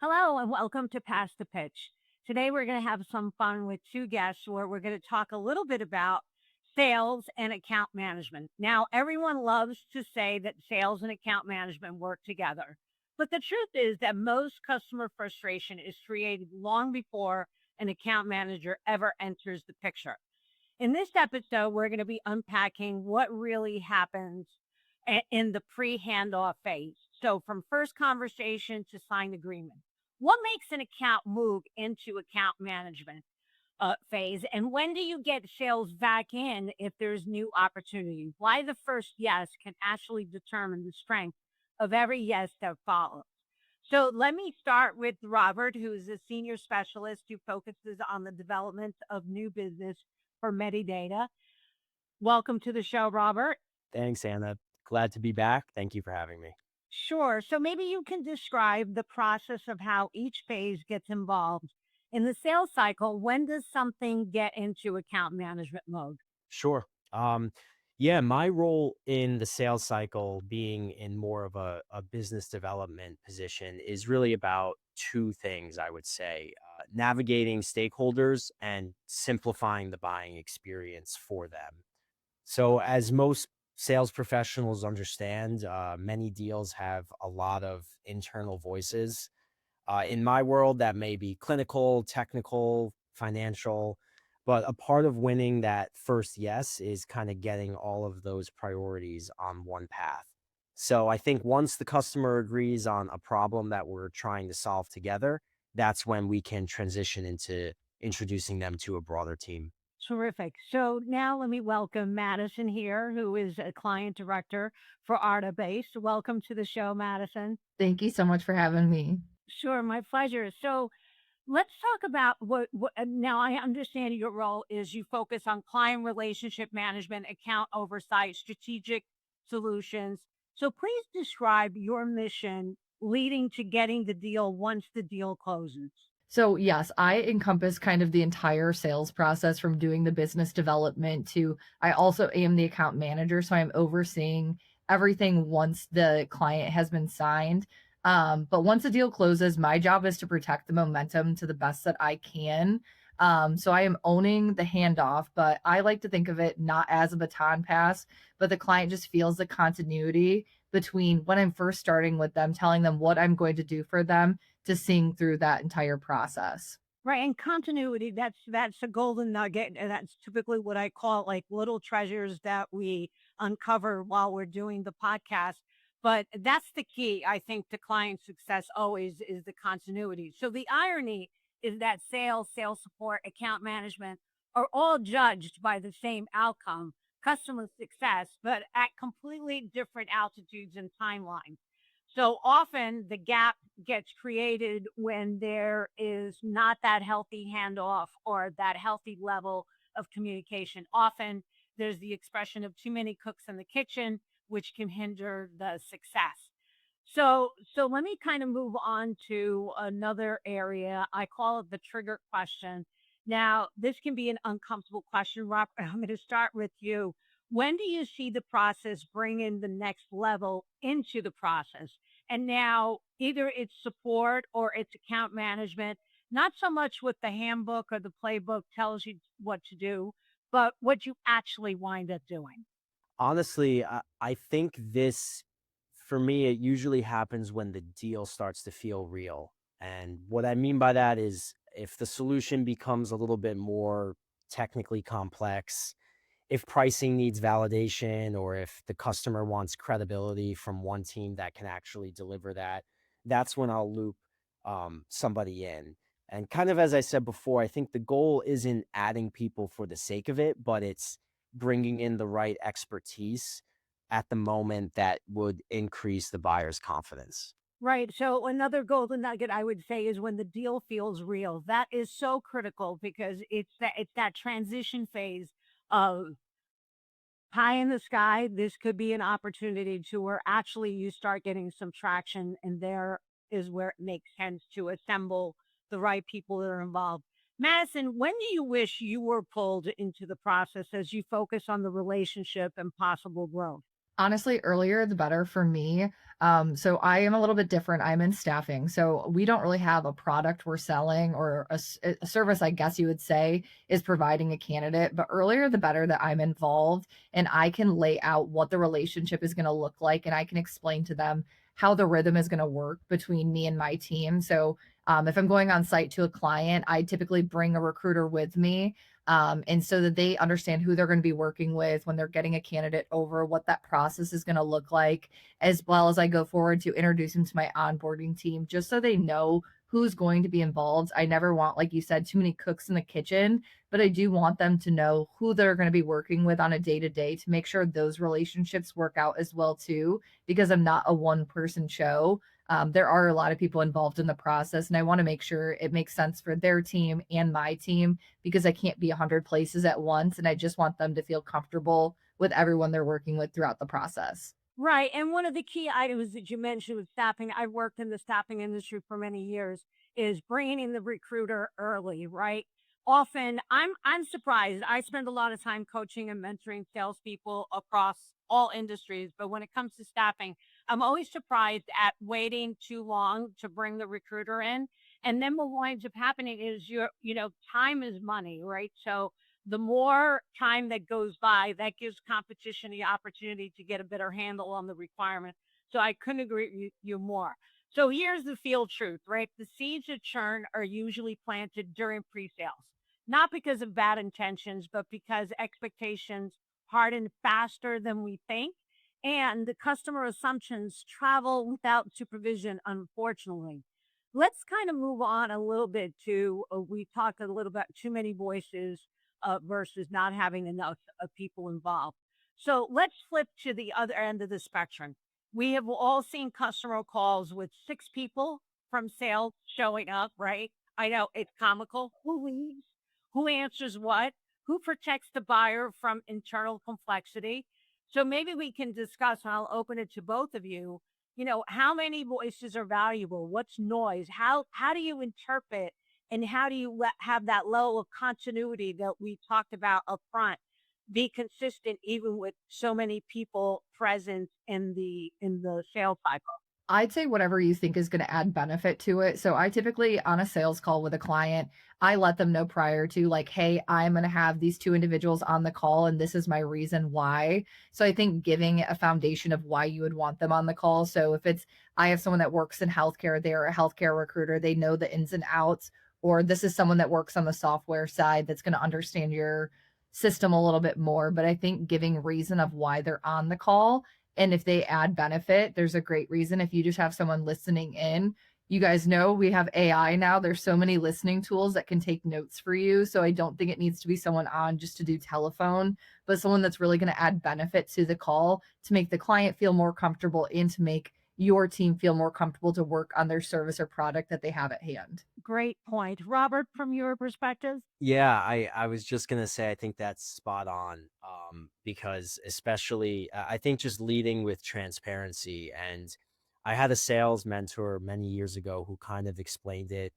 Hello and welcome to Pass the Pitch. Today we're going to have some fun with two guests where we're going to talk a little bit about sales and account management. Now, everyone loves to say that sales and account management work together, but the truth is that most customer frustration is created long before an account manager ever enters the picture. In this episode, we're going to be unpacking what really happens in the pre-handoff phase. So, from first conversation to signed agreement, what makes an account move into account management phase, and when do you get sales back in if there's new opportunity? Why the first yes can actually determine the strength of every yes that follows. So let me start with Robert, who is a senior specialist who focuses on the development of new business for Medidata. Welcome to the show, Robert. Thanks, Anna. Glad to be back. Thank you for having me. Sure. So maybe you can describe the process of how each phase gets involved in the sales cycle. When does something get into account management mode? Sure. Yeah, my role in the sales cycle, being in more of a business development position, is really about two things, I would say: navigating stakeholders and simplifying the buying experience for them. So, as most sales professionals understand, many deals have a lot of internal voices. In my world, that may be clinical, technical, financial, but a part of winning that first yes is kind of getting all of those priorities on one path. So I think once the customer agrees on a problem that we're trying to solve together, that's when we can transition into introducing them to a broader team. Terrific. So now let me welcome Madison here, who is a client director for Artabase. Welcome to the show, Madison. Thank you so much for having me. Sure, my pleasure. So let's talk about what now I understand your role is you focus on client relationship management, account oversight, strategic solutions. So please describe your mission leading to getting the deal once the deal closes. So, yes, I encompass kind of the entire sales process from doing the business development to I also am the account manager. So, I'm overseeing everything once the client has been signed. But once the deal closes, my job is to protect the momentum to the best that I can. So, I am owning the handoff, but I like to think of it not as a baton pass, but the client just feels the continuity between when I'm first starting with them, telling them what I'm going to do for them to sing through that entire process. Right, and continuity, that's a golden nugget, and that's typically what I call, like, little treasures that we uncover while we're doing the podcast, but that's the key, I think, to client success always is the continuity. So the irony is that sales support, account management are all judged by the same outcome, customer success, but at completely different altitudes and timelines. So often the gap gets created when there is not that healthy handoff or that healthy level of communication. Often there's the expression of too many cooks in the kitchen, which can hinder the success. So let me kind of move on to another area. I call it the trigger question. Now, this can be an uncomfortable question, Rob. I'm going to start with you. When do you see the process bringing the next level into the process? And now either it's support or it's account management, not so much what the handbook or the playbook tells you what to do, but what you actually wind up doing. Honestly, I think this, for me, it usually happens when the deal starts to feel real. And what I mean by that is if the solution becomes a little bit more technically complex, if pricing needs validation, or if the customer wants credibility from one team that can actually deliver that, that's when I'll loop somebody in. And kind of as I said before, I think the goal isn't adding people for the sake of it, but it's bringing in the right expertise at the moment that would increase the buyer's confidence. Right. So another golden nugget I would say is when the deal feels real. That is so critical because it's that transition phase of pie in the sky. This could be an opportunity to where actually you start getting some traction, and there is where it makes sense to assemble the right people that are involved. Madison, when do you wish you were pulled into the process as you focus on the relationship and possible growth? Honestly, earlier the better for me. So I am a little bit different. I'm in staffing. So we don't really have a product we're selling or a service, I guess you would say, is providing a candidate. But earlier the better that I'm involved and I can lay out what the relationship is going to look like and I can explain to them how the rhythm is going to work between me and my team. So if I'm going on site to a client, I typically bring a recruiter with me, and so that they understand who they're going to be working with when they're getting a candidate over, what that process is going to look like, as well as I go forward to introduce them to my onboarding team, just so they know who's going to be involved. I never want, like you said, too many cooks in the kitchen, but I do want them to know who they're going to be working with on a day to day to make sure those relationships work out as well too, because I'm not a one person show. There are a lot of people involved in the process, and I want to make sure it makes sense for their team and my team because I can't be 100 places at once. And I just want them to feel comfortable with everyone they're working with throughout the process. Right. And one of the key items that you mentioned with staffing, I've worked in the staffing industry for many years, is bringing in the recruiter early, right? Often I'm surprised. I spend a lot of time coaching and mentoring salespeople across all industries, but when it comes to staffing, I'm always surprised at waiting too long to bring the recruiter in. And then what winds up happening is time is money, right? So the more time that goes by, that gives competition the opportunity to get a better handle on the requirement. So I couldn't agree with you more. So here's the field truth, right? The seeds of churn are usually planted during pre-sales, not because of bad intentions, but because expectations harden faster than we think. And the customer assumptions travel without supervision, unfortunately. Let's kind of move on a little bit to we talked a little about too many voices versus not having enough people involved. So let's flip to the other end of the spectrum. We have all seen customer calls with six people from sales showing up, right? I know it's comical. Who leads? Who answers what? Who protects the buyer from internal complexity? So maybe we can discuss, and I'll open it to both of you. How many voices are valuable? What's noise? How do you interpret and how do you have that level of continuity that we talked about up front be consistent even with so many people present in the sales cycle? I'd say whatever you think is going to add benefit to it. So I typically on a sales call with a client, I let them know prior to like, hey, I'm going to have these two individuals on the call and this is my reason why. So I think giving a foundation of why you would want them on the call. So if it's I have someone that works in healthcare, they're a healthcare recruiter, they know the ins and outs, or this is someone that works on the software side that's going to understand your system a little bit more. But I think giving reason of why they're on the call, and if they add benefit, there's a great reason. If you just have someone listening in, you guys know we have AI now. There's so many listening tools that can take notes for you. So I don't think it needs to be someone on just to do telephone, but someone that's really going to add benefit to the call to make the client feel more comfortable and to make your team feel more comfortable to work on their service or product that they have at hand. Great point. Robert, from your perspective? Yeah, I was just gonna say I think that's spot on. Because especially I think just leading with transparency. And I had a sales mentor many years ago who kind of explained it.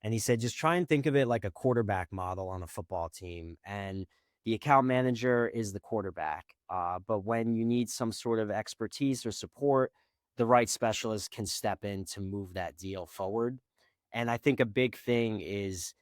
And he said, just try and think of it like a quarterback model on a football team. And the account manager is the quarterback. But when you need some sort of expertise or support, the right specialist can step in to move that deal forward. And I think a big thing is,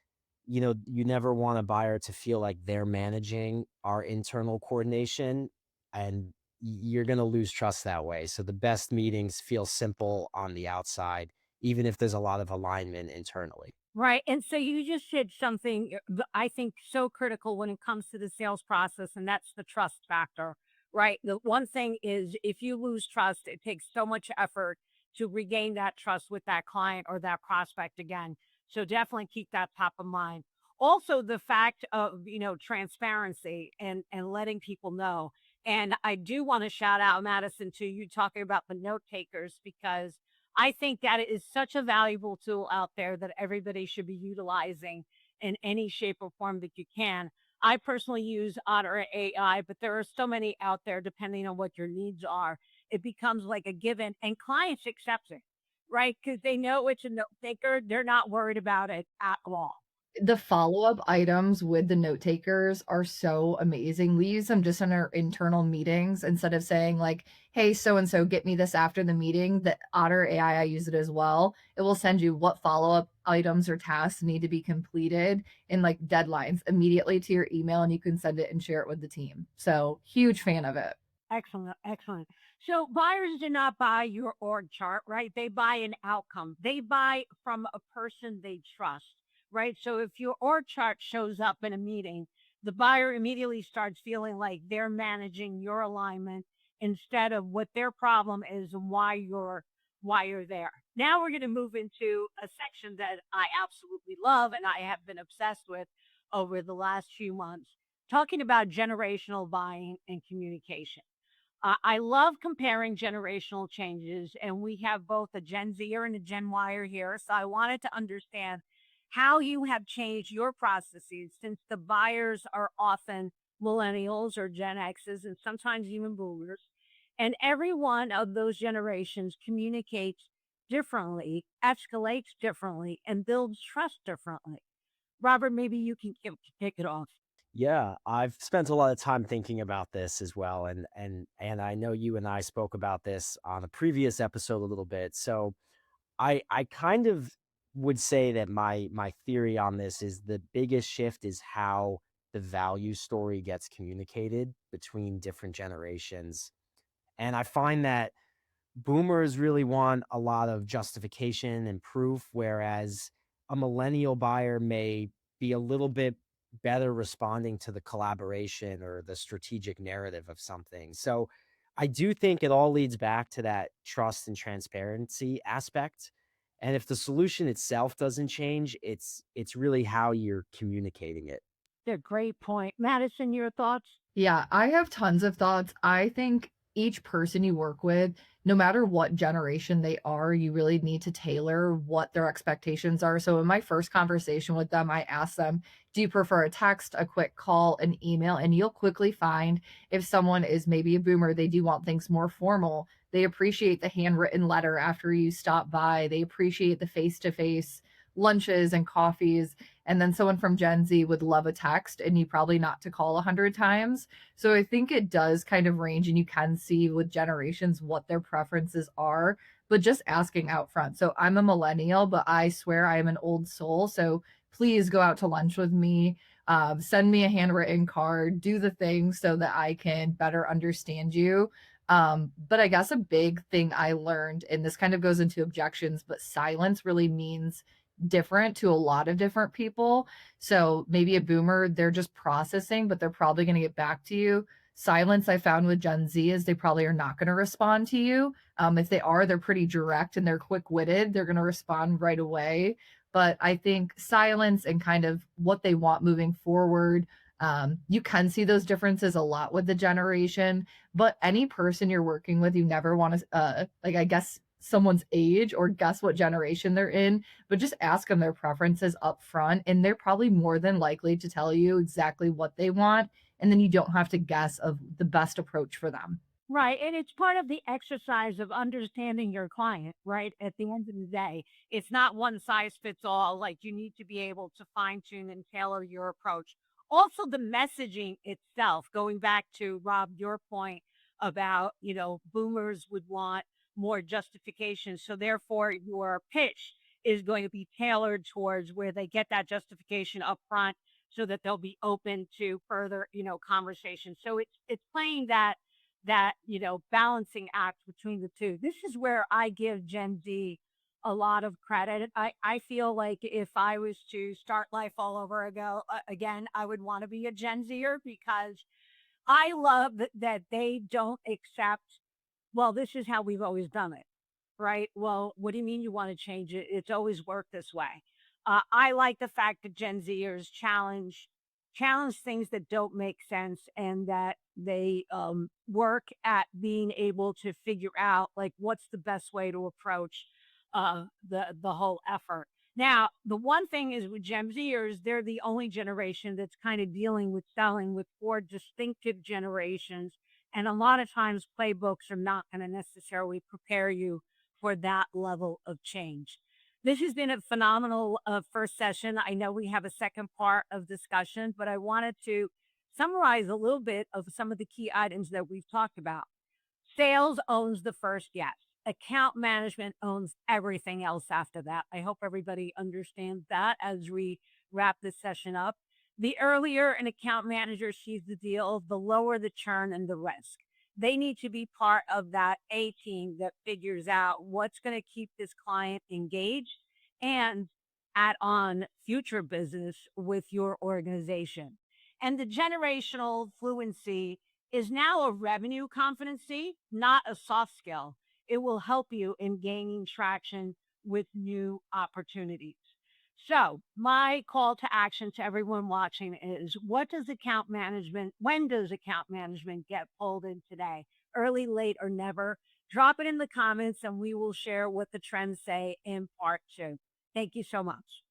you never want a buyer to feel like they're managing our internal coordination, and you're going to lose trust that way. So the best meetings feel simple on the outside, even if there's a lot of alignment internally. Right. And so you just said something I think so critical when it comes to the sales process, and that's the trust factor, right? The one thing is if you lose trust, it takes so much effort to regain that trust with that client or that prospect again. So definitely keep that top of mind. Also, the fact of, transparency and letting people know. And I do want to shout out Madison to you talking about the note takers because I think that it is such a valuable tool out there that everybody should be utilizing in any shape or form that you can. I personally use Otter AI, but there are so many out there depending on what your needs are. It becomes like a given, and clients accept it, right? Because they know it's a note taker. They're not worried about it at all. The follow-up items with the note takers are so amazing. We use them just in our internal meetings instead of saying like, "Hey, so and so, get me this after the meeting." The Otter AI, I use it as well. It will send you what follow-up items or tasks need to be completed in like deadlines immediately to your email, and you can send it and share it with the team. So, huge fan of it. Excellent, excellent. So buyers do not buy your org chart, right? They buy an outcome. They buy from a person they trust, right? So if your org chart shows up in a meeting, the buyer immediately starts feeling like they're managing your alignment instead of what their problem is and why you're there. Now we're going to move into a section that I absolutely love and I have been obsessed with over the last few months, talking about generational buying and communication. I love comparing generational changes, and we have both a Gen Zer and a Gen Yer here. So I wanted to understand how you have changed your processes since the buyers are often millennials or Gen X's and sometimes even boomers. And every one of those generations communicates differently, escalates differently, and builds trust differently. Robert, maybe you can kick it off. Yeah, I've spent a lot of time thinking about this as well, and I know you and I spoke about this on a previous episode a little bit. So I kind of would say that my theory on this is the biggest shift is how the value story gets communicated between different generations. And I find that boomers really want a lot of justification and proof, whereas a millennial buyer may be a little bit better responding to the collaboration or the strategic narrative of something. So I do think it all leads back to that trust and transparency aspect. And if the solution itself doesn't change, it's really how you're communicating it. A great point. Madison, your thoughts? Yeah, I have tons of thoughts. I think each person you work with, no matter what generation they are, you really need to tailor what their expectations are. So in my first conversation with them, I asked them, "Do you prefer a text, a quick call, an email?" And you'll quickly find if someone is maybe a boomer, they do want things more formal. They appreciate the handwritten letter after you stop by. They appreciate the face-to-face lunches and coffees. And then someone from Gen Z would love a text and you probably not to call 100 times. So I think it does kind of range and you can see with generations what their preferences are, but just asking out front. So I'm a millennial, but I swear I am an old soul. So please go out to lunch with me. Send me a handwritten card, do the things so that I can better understand you. But I guess a big thing I learned, and this kind of goes into objections, but silence really means different to a lot of different people. So maybe a boomer, they're just processing, but they're probably going to get back to you. Silence, I found with Gen Z, is they probably are not going to respond to you. If they are, they're pretty direct and they're quick witted. They're going to respond right away. But I think silence and kind of what they want moving forward, you can see those differences a lot with the generation. But any person you're working with, you never want to, like, I guess, someone's age or guess what generation they're in, but just ask them their preferences up front and they're probably more than likely to tell you exactly what they want, and then you don't have to guess of the best approach for them. Right. And it's part of the exercise of understanding your client, right? At the end of the day, it's not one size fits all. Like you need to be able to fine tune and tailor your approach. Also, the messaging itself, going back to Rob, your point about, boomers would want more justification. So therefore, your pitch is going to be tailored towards where they get that justification up front so that they'll be open to further, conversation. So it's playing that balancing act between the two. This is where I give Gen Z a lot of credit. I feel like if I was to start life all over again, I would want to be a Gen Zer because I love that they don't accept, well, this is how we've always done it, right? Well, what do you mean you want to change it? It's always worked this way. I like the fact that Gen Zers challenge things that don't make sense and that they work at being able to figure out like what's the best way to approach the whole effort. Now, the one thing is with Gen Zers, they're the only generation that's kind of dealing with selling with four distinctive generations. And a lot of times, playbooks are not going to necessarily prepare you for that level of change. This has been a phenomenal first session. I know we have a second part of discussion, but I wanted to summarize a little bit of some of the key items that we've talked about. Sales owns the first yes. Account management owns everything else after that. I hope everybody understands that as we wrap this session up. The earlier an account manager sees the deal, the lower the churn and the risk. They need to be part of that A team that figures out what's going to keep this client engaged and add on future business with your organization. And the generational fluency is now a revenue competency, not a soft skill. It will help you in gaining traction with new opportunities. So, my call to action to everyone watching is when does account management get pulled in today? Early, late, or never? Drop it in the comments and we will share what the trends say in part two. Thank you so much.